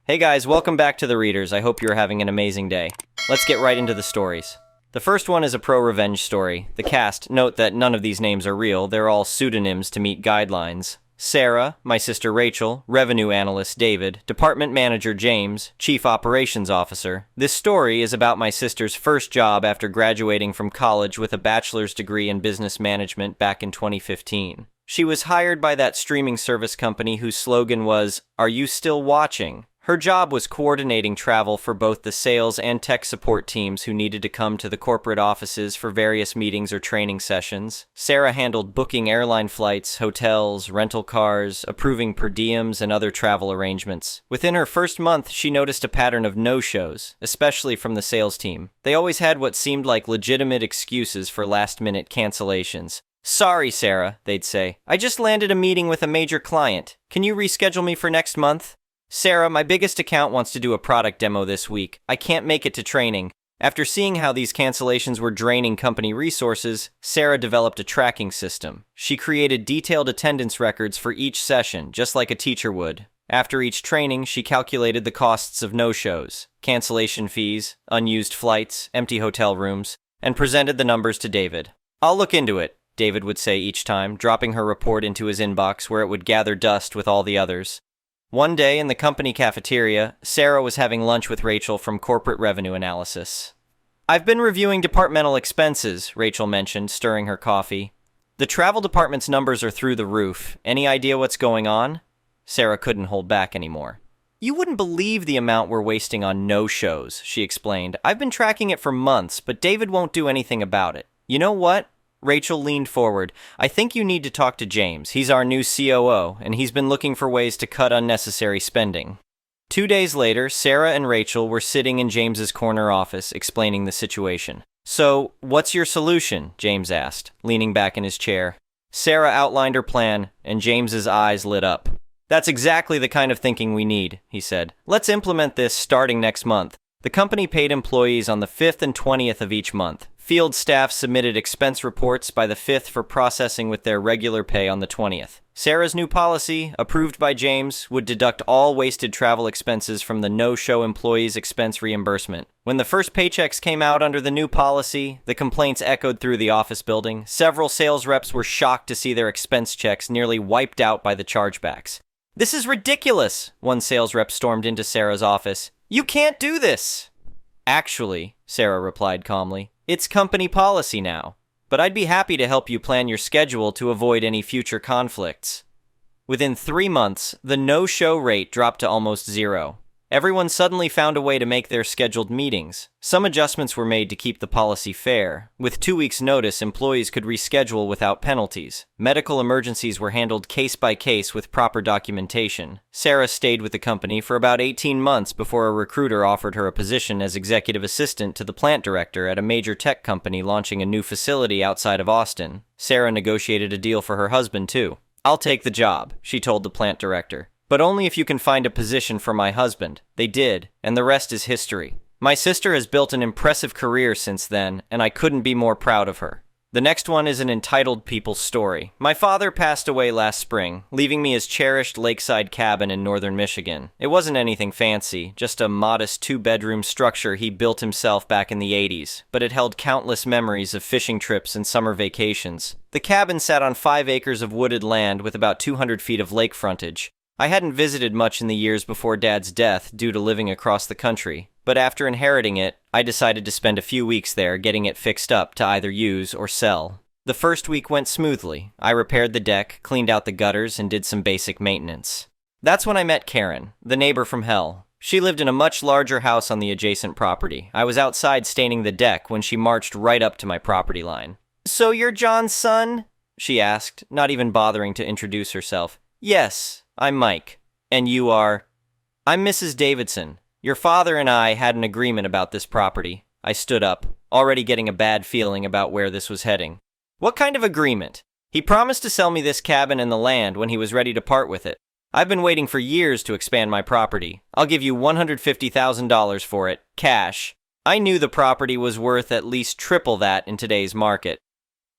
Hey guys, welcome back to The Readers. I hope you're having an amazing day. Let's get right into the stories. The first one is a pro-revenge story. The cast, note that none of these names are real, they're all pseudonyms to meet guidelines. Sarah, my sister Rachel, Revenue Analyst David, Department Manager James, Chief Operations Officer. This story is about my sister's first job after graduating from college with a bachelor's degree in business management back in 2015. She was hired by that streaming service company whose slogan was, "Are you still watching?" Her job was coordinating travel for both the sales and tech support teams who needed to come to the corporate offices for various meetings or training sessions. Sarah handled booking airline flights, hotels, rental cars, approving per diems, and other travel arrangements. Within her first month, she noticed a pattern of no-shows, especially from the sales team. They always had what seemed like legitimate excuses for last-minute cancellations. "Sorry, Sarah," they'd say. "I just landed a meeting with a major client. Can you reschedule me for next month?" "Sarah, my biggest account wants to do a product demo this week. I can't make it to training." After seeing how these cancellations were draining company resources, Sarah developed a tracking system. She created detailed attendance records for each session, just like a teacher would. After each training, she calculated the costs of no-shows, cancellation fees, unused flights, empty hotel rooms, and presented the numbers to David. "I'll look into it," David would say each time, dropping her report into his inbox where it would gather dust with all the others. One day in the company cafeteria, Sarah was having lunch with Rachel from Corporate Revenue Analysis. "I've been reviewing departmental expenses," Rachel mentioned, stirring her coffee. "The travel department's numbers are through the roof. Any idea what's going on?" Sarah couldn't hold back anymore. "You wouldn't believe the amount we're wasting on no-shows," she explained. "I've been tracking it for months, but David won't do anything about it." "You know what?" Rachel leaned forward. "I think you need to talk to James. He's our new COO, and he's been looking for ways to cut unnecessary spending." 2 days later, Sarah and Rachel were sitting in James's corner office, explaining the situation. "So, what's your solution?" James asked, leaning back in his chair. Sarah outlined her plan, and James's eyes lit up. "That's exactly the kind of thinking we need," he said. "Let's implement this starting next month." The company paid employees on the 5th and 20th of each month. Field staff submitted expense reports by the 5th for processing with their regular pay on the 20th. Sarah's new policy, approved by James, would deduct all wasted travel expenses from the no-show employees' expense reimbursement. When the first paychecks came out under the new policy, the complaints echoed through the office building. Several sales reps were shocked to see their expense checks nearly wiped out by the chargebacks. "This is ridiculous," one sales rep stormed into Sarah's office. "You can't do this." "Actually," Sarah replied calmly, "it's company policy now. But I'd be happy to help you plan your schedule to avoid any future conflicts." Within 3 months, the no-show rate dropped to almost zero. Everyone suddenly found a way to make their scheduled meetings. Some adjustments were made to keep the policy fair. With 2 weeks' notice, employees could reschedule without penalties. Medical emergencies were handled case by case with proper documentation. Sarah stayed with the company for about 18 months before a recruiter offered her a position as executive assistant to the plant director at a major tech company launching a new facility outside of Austin. Sarah negotiated a deal for her husband, too. "I'll take the job," she told the plant director. "But only if you can find a position for my husband." They did, and the rest is history. My sister has built an impressive career since then, and I couldn't be more proud of her. The next one is an entitled people's story. My father passed away last spring, leaving me his cherished Lakeside cabin in northern Michigan. It wasn't anything fancy, just a modest 2-bedroom structure he built himself back in the 80s, but it held countless memories of fishing trips and summer vacations. The cabin sat on 5 acres of wooded land with about 200 feet of lake frontage. I hadn't visited much in the years before Dad's death due to living across the country, but after inheriting it, I decided to spend a few weeks there getting it fixed up to either use or sell. The first week went smoothly. I repaired the deck, cleaned out the gutters, and did some basic maintenance. That's when I met Karen, the neighbor from hell. She lived in a much larger house on the adjacent property. I was outside staining the deck when she marched right up to my property line. "So you're John's son?" she asked, not even bothering to introduce herself. "Yes. I'm Mike. And you are?" "I'm Mrs. Davidson. Your father and I had an agreement about this property." I stood up, already getting a bad feeling about where this was heading. "What kind of agreement?" "He promised to sell me this cabin and the land when he was ready to part with it. I've been waiting for years to expand my property. I'll give you $150,000 for it, cash." I knew the property was worth at least triple that in today's market.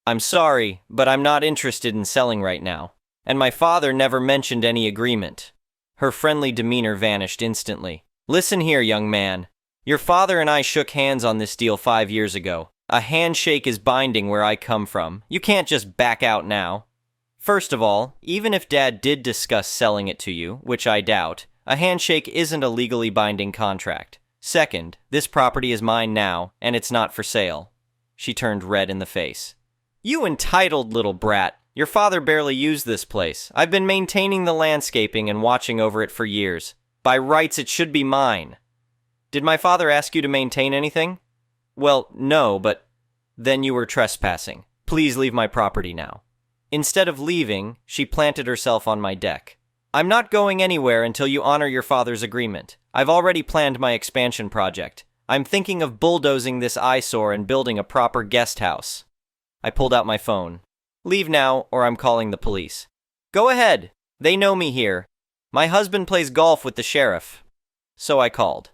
"I'm sorry, but I'm not interested in selling right now. And my father never mentioned any agreement." Her friendly demeanor vanished instantly. "Listen here, young man. Your father and I shook hands on this deal 5 years ago. A handshake is binding where I come from. You can't just back out now. First of all, even if Dad did discuss selling it to you, which I doubt, a handshake isn't a legally binding contract. Second, this property is mine now, and it's not for sale." She turned red in the face. "You entitled little brat. Your father barely used this place. I've been maintaining the landscaping and watching over it for years. By rights, it should be mine." "Did my father ask you to maintain anything?" "Well, no, but..." "Then you were trespassing. Please leave my property now." Instead of leaving, she planted herself on my deck. "I'm not going anywhere until you honor your father's agreement. I've already planned my expansion project. I'm thinking of bulldozing this eyesore and building a proper guest house." I pulled out my phone. "Leave now, or I'm calling the police." "Go ahead. They know me here. My husband plays golf with the sheriff." So I called.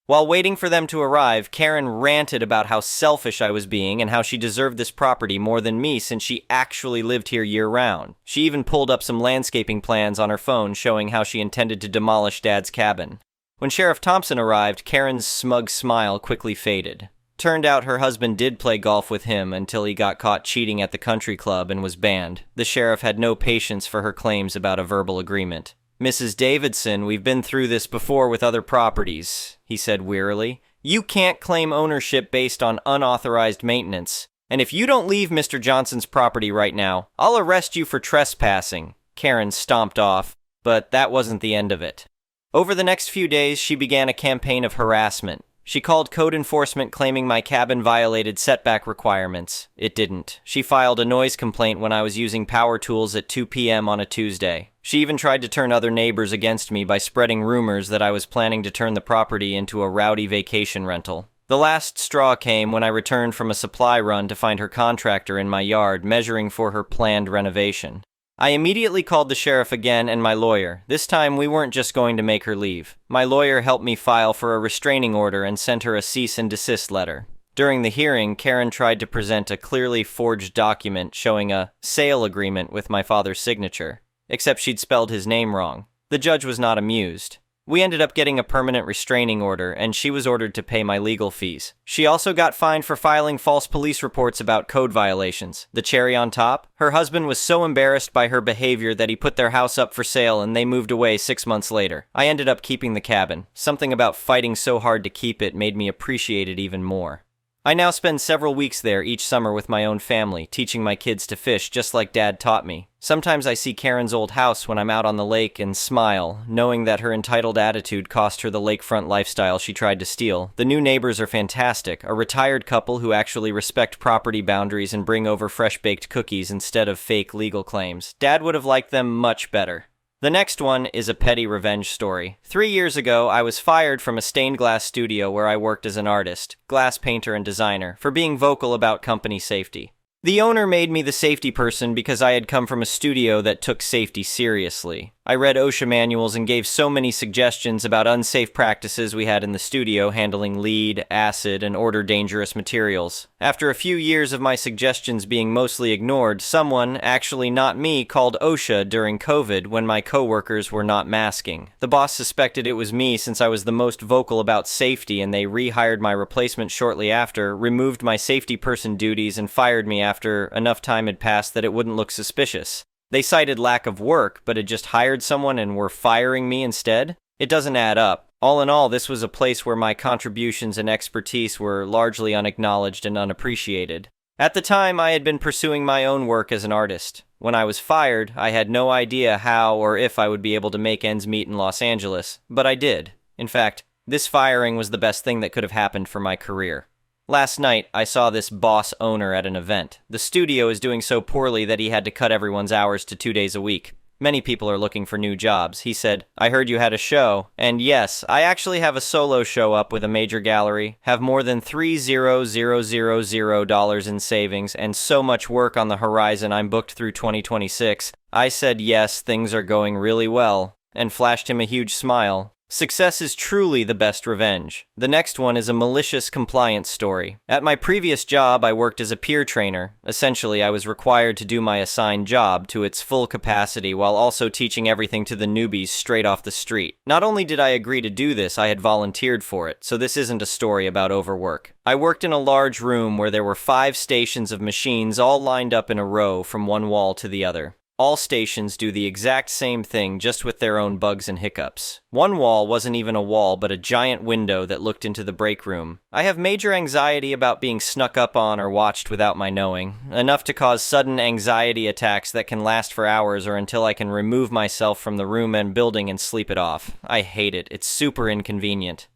While waiting for them to arrive, Karen ranted about how selfish I was being and how she deserved this property more than me since she actually lived here year-round. She even pulled up some landscaping plans on her phone showing how she intended to demolish Dad's cabin. When Sheriff Thompson arrived, Karen's smug smile quickly faded. Turned out her husband did play golf with him until he got caught cheating at the country club and was banned. The sheriff had no patience for her claims about a verbal agreement. "Mrs. Davidson, we've been through this before with other properties," he said wearily. "You can't claim ownership based on unauthorized maintenance. And if you don't leave Mr. Johnson's property right now, I'll arrest you for trespassing." Karen stomped off, but that wasn't the end of it. Over the next few days, she began a campaign of harassment. She called code enforcement claiming my cabin violated setback requirements. It didn't. She filed a noise complaint when I was using power tools at 2 p.m. on a Tuesday. She even tried to turn other neighbors against me by spreading rumors that I was planning to turn the property into a rowdy vacation rental. The last straw came when I returned from a supply run to find her contractor in my yard measuring for her planned renovation. I immediately called the sheriff again and my lawyer. This time we weren't just going to make her leave. My lawyer helped me file for a restraining order and sent her a cease and desist letter. During the hearing, Karen tried to present a clearly forged document showing a sale agreement with my father's signature, except she'd spelled his name wrong. The judge was not amused. We ended up getting a permanent restraining order, and she was ordered to pay my legal fees. She also got fined for filing false police reports about code violations. The cherry on top? Her husband was so embarrassed by her behavior that he put their house up for sale and they moved away 6 months later. I ended up keeping the cabin. Something about fighting so hard to keep it made me appreciate it even more. I now spend several weeks there each summer with my own family, teaching my kids to fish just like Dad taught me. Sometimes I see Karen's old house when I'm out on the lake and smile, knowing that her entitled attitude cost her the lakefront lifestyle she tried to steal. The new neighbors are fantastic, a retired couple who actually respect property boundaries and bring over fresh-baked cookies instead of fake legal claims. Dad would have liked them much better. The next one is a petty revenge story. 3 years ago, I was fired from a stained glass studio where I worked as an artist, glass painter and designer, for being vocal about company safety. The owner made me the safety person because I had come from a studio that took safety seriously. I read OSHA manuals and gave so many suggestions about unsafe practices we had in the studio handling lead, acid, and odor-dangerous materials. After a few years of my suggestions being mostly ignored, someone, actually not me, called OSHA during COVID when my coworkers were not masking. The boss suspected it was me since I was the most vocal about safety, and they rehired my replacement shortly after, removed my safety person duties, and fired me after enough time had passed that it wouldn't look suspicious. They cited lack of work, but had just hired someone and were firing me instead? It doesn't add up. All in all, this was a place where my contributions and expertise were largely unacknowledged and unappreciated. At the time, I had been pursuing my own work as an artist. When I was fired, I had no idea how or if I would be able to make ends meet in Los Angeles, but I did. In fact, this firing was the best thing that could have happened for my career. Last night, I saw this boss owner at an event. The studio is doing so poorly that he had to cut everyone's hours to 2 days a week. Many people are looking for new jobs. He said, "I heard you had a show." And yes, I actually have a solo show up with a major gallery, have more than $30,000 in savings, and so much work on the horizon I'm booked through 2026. I said yes, things are going really well, and flashed him a huge smile. Success is truly the best revenge. The next one is a malicious compliance story. At my previous job, I worked as a peer trainer. Essentially, I was required to do my assigned job to its full capacity while also teaching everything to the newbies straight off the street. Not only did I agree to do this, I had volunteered for it, so this isn't a story about overwork. I worked in a large room where there were 5 stations of machines all lined up in a row from one wall to the other. All stations do the exact same thing, just with their own bugs and hiccups. One wall wasn't even a wall, but a giant window that looked into the break room. I have major anxiety about being snuck up on or watched without my knowing, enough to cause sudden anxiety attacks that can last for hours or until I can remove myself from the room and building and sleep it off. I hate it. It's super inconvenient.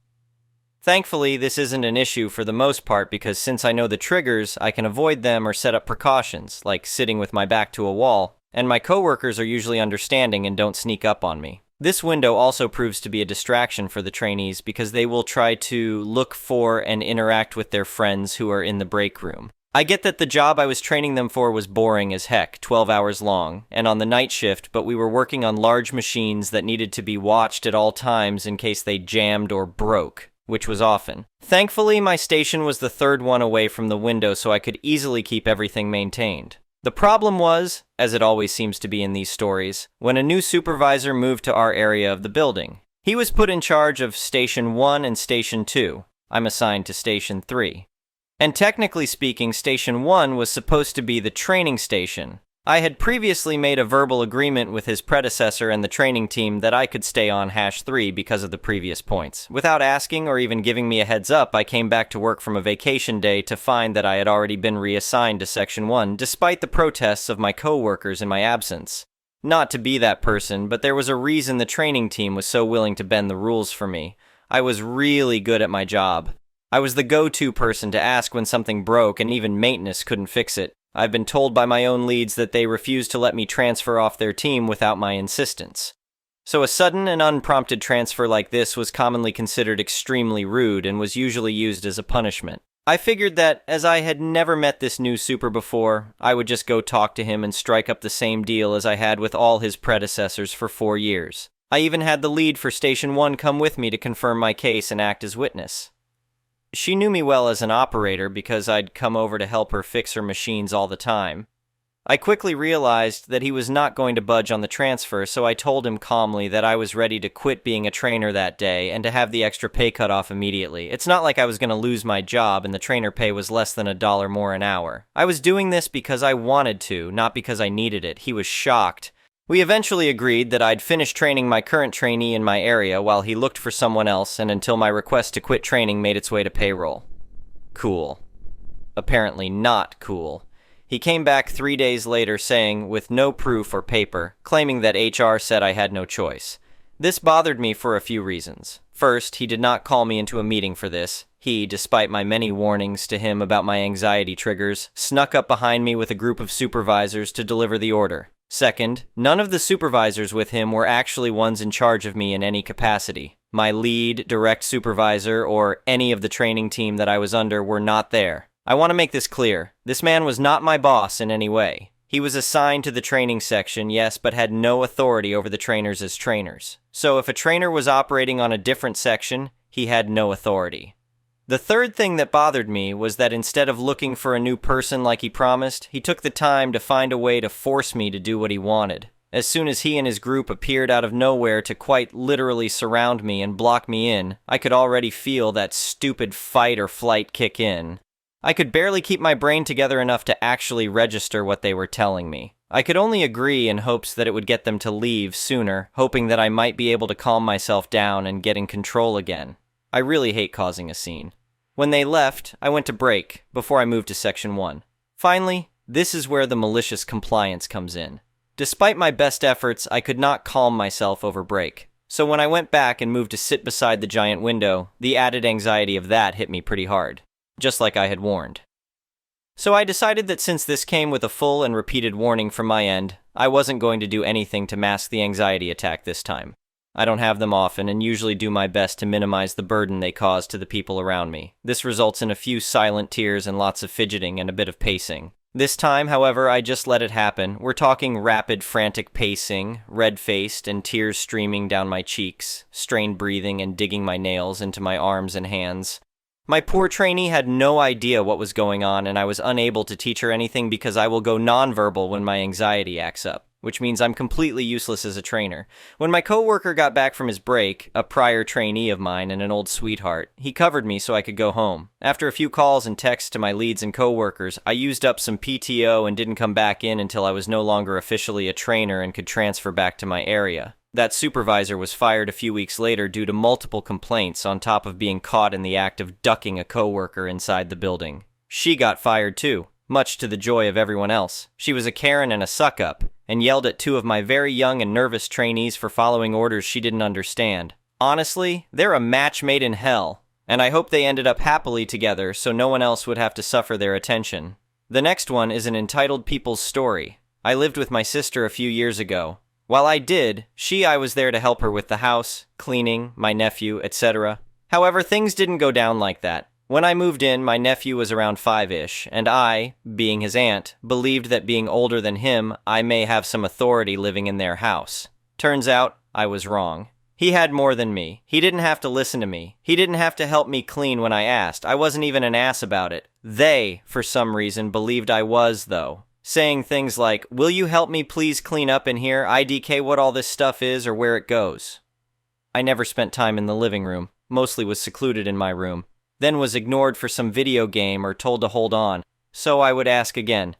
Thankfully, this isn't an issue for the most part because since I know the triggers, I can avoid them or set up precautions, like sitting with my back to a wall, and my coworkers are usually understanding and don't sneak up on me. This window also proves to be a distraction for the trainees because they will try to look for and interact with their friends who are in the break room. I get that the job I was training them for was boring as heck, 12 hours long, and on the night shift, but we were working on large machines that needed to be watched at all times in case they jammed or broke, which was often. Thankfully, my station was the third one away from the window, so I could easily keep everything maintained. The problem was, as it always seems to be in these stories, when a new supervisor moved to our area of the building. He was put in charge of Station 1 and Station 2. I'm assigned to Station 3. And technically speaking, Station 1 was supposed to be the training station. I had previously made a verbal agreement with his predecessor and the training team that I could stay on #3 because of the previous points. Without asking or even giving me a heads up, I came back to work from a vacation day to find that I had already been reassigned to Section 1, despite the protests of my co-workers in my absence. Not to be that person, but there was a reason the training team was so willing to bend the rules for me. I was really good at my job. I was the go-to person to ask when something broke, and even maintenance couldn't fix it. I've been told by my own leads that they refused to let me transfer off their team without my insistence. So a sudden and unprompted transfer like this was commonly considered extremely rude and was usually used as a punishment. I figured that, as I had never met this new super before, I would just go talk to him and strike up the same deal as I had with all his predecessors for 4 years. I even had the lead for Station 1 come with me to confirm my case and act as witness. She knew me well as an operator because I'd come over to help her fix her machines all the time. I quickly realized that he was not going to budge on the transfer, so I told him calmly that I was ready to quit being a trainer that day and to have the extra pay cut off immediately. It's not like I was going to lose my job and the trainer pay was less than $1 more an hour. I was doing this because I wanted to, not because I needed it. He was shocked. We eventually agreed that I'd finish training my current trainee in my area while he looked for someone else and until my request to quit training made its way to payroll. Cool. Apparently not cool. He came back 3 days later saying, with no proof or paper, claiming that HR said I had no choice. This bothered me for a few reasons. First, he did not call me into a meeting for this. He, despite my many warnings to him about my anxiety triggers, snuck up behind me with a group of supervisors to deliver the order. Second, none of the supervisors with him were actually ones in charge of me in any capacity. My lead, direct supervisor, or any of the training team that I was under were not there. I want to make this clear. This man was not my boss in any way. He was assigned to the training section, yes, but had no authority over the trainers as trainers. So if a trainer was operating on a different section, he had no authority. The third thing that bothered me was that instead of looking for a new person like he promised, he took the time to find a way to force me to do what he wanted. As soon as he and his group appeared out of nowhere to quite literally surround me and block me in, I could already feel that stupid fight or flight kick in. I could barely keep my brain together enough to actually register what they were telling me. I could only agree in hopes that it would get them to leave sooner, hoping that I might be able to calm myself down and get in control again. I really hate causing a scene. When they left, I went to break, before I moved to Section 1. Finally, this is where the malicious compliance comes in. Despite my best efforts, I could not calm myself over break. So when I went back and moved to sit beside the giant window, the added anxiety of that hit me pretty hard, just like I had warned. So I decided that since this came with a full and repeated warning from my end, I wasn't going to do anything to mask the anxiety attack this time. I don't have them often and usually do my best to minimize the burden they cause to the people around me. This results in a few silent tears and lots of fidgeting and a bit of pacing. This time, however, I just let it happen. We're talking rapid, frantic pacing, red-faced and tears streaming down my cheeks, strained breathing and digging my nails into my arms and hands. My poor trainee had no idea what was going on, and I was unable to teach her anything because I will go nonverbal when my anxiety acts up, which means I'm completely useless as a trainer. When my coworker got back from his break, a prior trainee of mine and an old sweetheart, he covered me so I could go home. After a few calls and texts to my leads and coworkers, I used up some PTO and didn't come back in until I was no longer officially a trainer and could transfer back to my area. That supervisor was fired a few weeks later due to multiple complaints on top of being caught in the act of ducking a coworker inside the building. She got fired too, much to the joy of everyone else. She was a Karen and a suck-up, and yelled at two of my very young and nervous trainees for following orders she didn't understand. Honestly, they're a match made in hell, and I hope they ended up happily together so no one else would have to suffer their attention. The next one is an entitled people's story. I lived with my sister a few years ago. While I was there to help her with the house, cleaning, my nephew, etc. However, things didn't go down like that. When I moved in, my nephew was around 5-ish, and I, being his aunt, believed that being older than him, I may have some authority living in their house. Turns out, I was wrong. He had more than me. He didn't have to listen to me. He didn't have to help me clean when I asked. I wasn't even an ass about it. They, for some reason, believed I was, though. Saying things like, "Will you help me please clean up in here? IDK what all this stuff is or where it goes." I never spent time in the living room, mostly was secluded in my room, then was ignored for some video game or told to hold on, so I would ask again,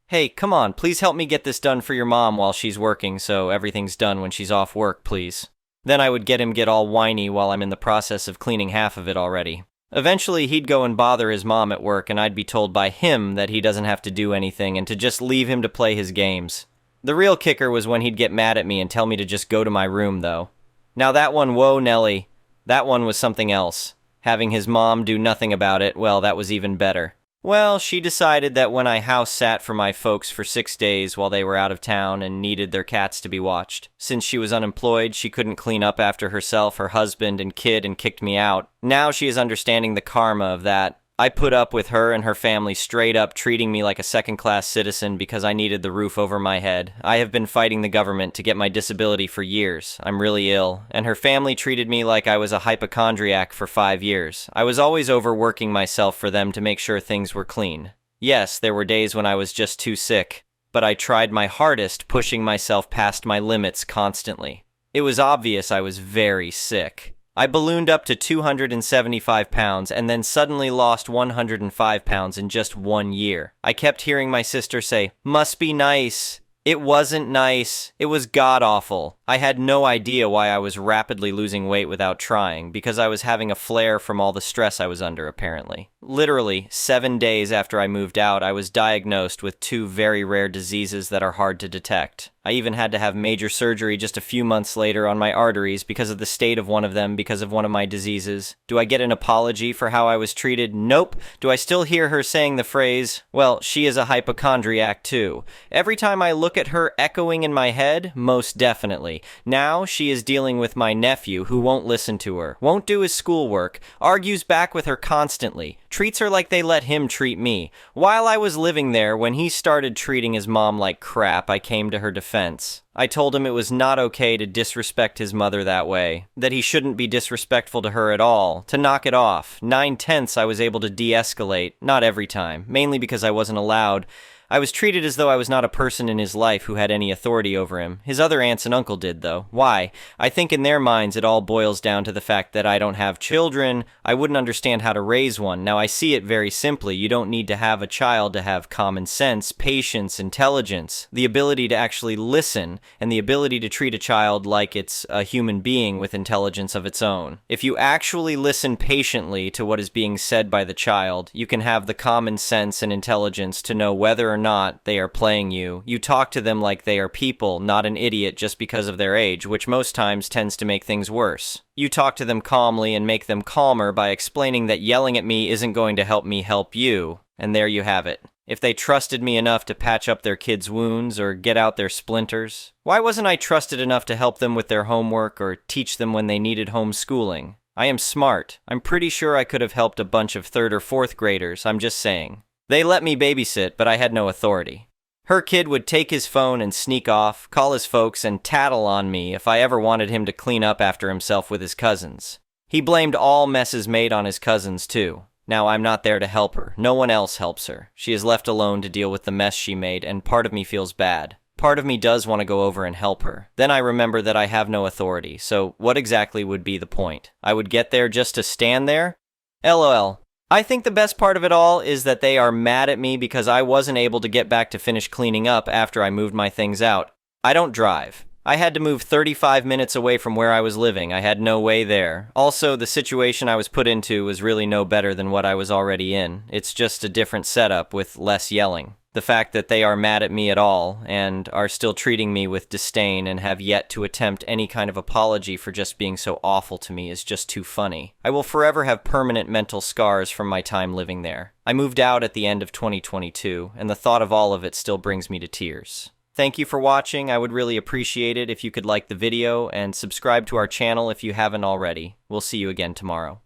"Hey, come on, please help me get this done for your mom while she's working so everything's done when she's off work, please." Then I would get him get all whiny while I'm in the process of cleaning half of it already. Eventually, he'd go and bother his mom at work, and I'd be told by him that he doesn't have to do anything and to just leave him to play his games. The real kicker was when he'd get mad at me and tell me to just go to my room, though. Now that one, whoa, Nelly, that one was something else. Having his mom do nothing about it, well, that was even better. Well, she decided that when I house sat for my folks for 6 days while they were out of town and needed their cats to be watched. Since she was unemployed, she couldn't clean up after herself, her husband, and kid and kicked me out. Now she is understanding the karma of that. I put up with her and her family straight up treating me like a second-class citizen because I needed the roof over my head. I have been fighting the government to get my disability for years. I'm really ill. And her family treated me like I was a hypochondriac for 5 years. I was always overworking myself for them to make sure things were clean. Yes, there were days when I was just too sick, but I tried my hardest, pushing myself past my limits constantly. It was obvious I was very sick. I ballooned up to 275 pounds and then suddenly lost 105 pounds in just 1 year. I kept hearing my sister say, "Must be nice." It wasn't nice. It was god-awful. I had no idea why I was rapidly losing weight without trying, because I was having a flare from all the stress I was under, apparently. Literally, 7 days after I moved out, I was diagnosed with 2 very rare diseases that are hard to detect. I even had to have major surgery just a few months later on my arteries because of the state of one of them because of one of my diseases. Do I get an apology for how I was treated? Nope. Do I still hear her saying the phrase, "Well, she is a hypochondriac too"? Every time I look at her echoing in my head, most definitely. Now she is dealing with my nephew who won't listen to her, won't do his schoolwork, argues back with her constantly, treats her like they let him treat me. While I was living there, when he started treating his mom like crap, I came to her defense. I told him it was not okay to disrespect his mother that way, that he shouldn't be disrespectful to her at all, to knock it off. 9/10 I was able to de-escalate, not every time, mainly because I wasn't allowed. I was treated as though I was not a person in his life who had any authority over him. His other aunts and uncle did, though. Why? I think in their minds it all boils down to the fact that I don't have children. I wouldn't understand how to raise one. Now I see it very simply. You don't need to have a child to have common sense, patience, intelligence, the ability to actually listen, and the ability to treat a child like it's a human being with intelligence of its own. If you actually listen patiently to what is being said by the child, you can have the common sense and intelligence to know whether or not they are playing you. You talk to them like they are people, not an idiot just because of their age, which most times tends to make things worse. You talk to them calmly and make them calmer by explaining that yelling at me isn't going to help me help you, and there you have it. If they trusted me enough to patch up their kids' wounds or get out their splinters, why wasn't I trusted enough to help them with their homework or teach them when they needed homeschooling? I am smart. I'm pretty sure I could have helped a bunch of 3rd or 4th graders, I'm just saying. They let me babysit, but I had no authority. Her kid would take his phone and sneak off, call his folks, and tattle on me if I ever wanted him to clean up after himself with his cousins. He blamed all messes made on his cousins, too. Now I'm not there to help her. No one else helps her. She is left alone to deal with the mess she made, and part of me feels bad. Part of me does want to go over and help her. Then I remember that I have no authority, so what exactly would be the point? I would get there just to stand there? LOL. I think the best part of it all is that they are mad at me because I wasn't able to get back to finish cleaning up after I moved my things out. I don't drive. I had to move 35 minutes away from where I was living. I had no way there. Also, the situation I was put into was really no better than what I was already in. It's just a different setup with less yelling. The fact that they are mad at me at all, and are still treating me with disdain and have yet to attempt any kind of apology for just being so awful to me is just too funny. I will forever have permanent mental scars from my time living there. I moved out at the end of 2022, and the thought of all of it still brings me to tears. Thank you for watching. I would really appreciate it if you could like the video and subscribe to our channel if you haven't already. We'll see you again tomorrow.